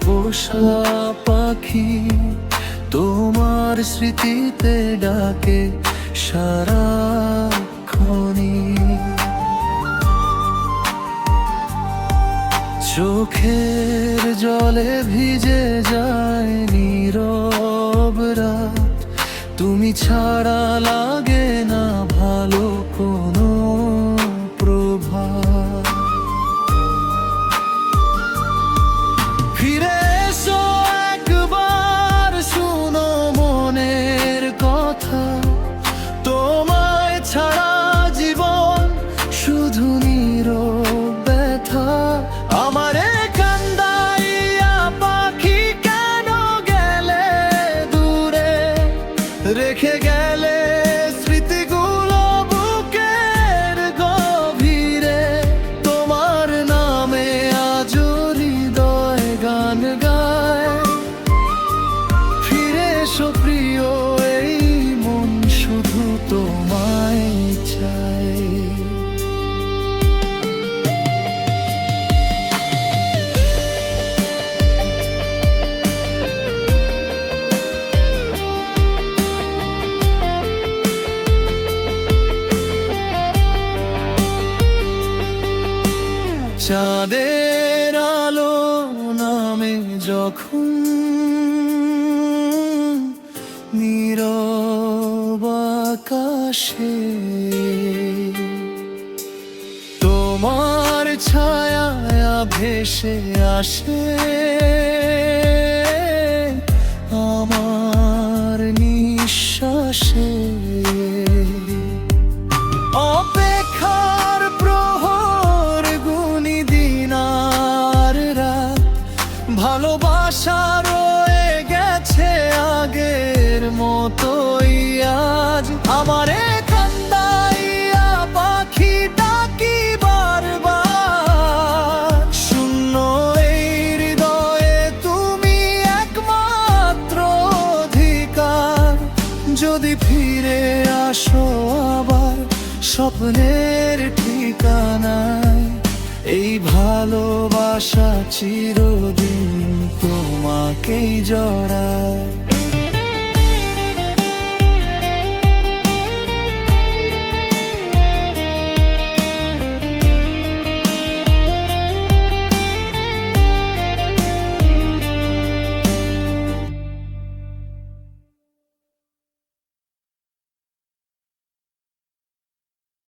পোষা পাখি তোমার স্মৃতিতে ডাকে সারাক্ষণই। চোখের জলে ভিজে যায় নীরব রাত, তুমি ছাড়া লাগে না ভালো কোনো প্রভাত। ফিরে এসো একবার, শুনো মনের কথা, তোমায় ছাড়া জীবন শুধু নীরব ব্যথা। আমারে কান্দাইয়া পাখি কেন গেলে দূরে, রেখে গেলে স্মৃতিগুলো বুকের গভীরে। তোমার নামে আজ হৃদয় গান গায়, ফিরে এসো প্রিয়, এই মন শুধু তোমায় চায়। চাঁদের আলো নামে যখন নীরব আকাশে, তোমার ছায়া ভেসে আসে আমার নিঃশ্বাসে। অপেক্ষার প্রহর গুনি দিন আর রাত, ভালোবাসা রয়ে গেছে আগের মতোই আজ। আমারে কান্দাইয়া পাখি ডাকি বারবার, শূন্য এই হৃদয়ে তুমি একমাত্র অধিকার। যদি ফিরে আসো আবার স্বপ্নের ঠিকানায়, এই ভালোবাসা চিরদিন তোমাকেই জড়ায়।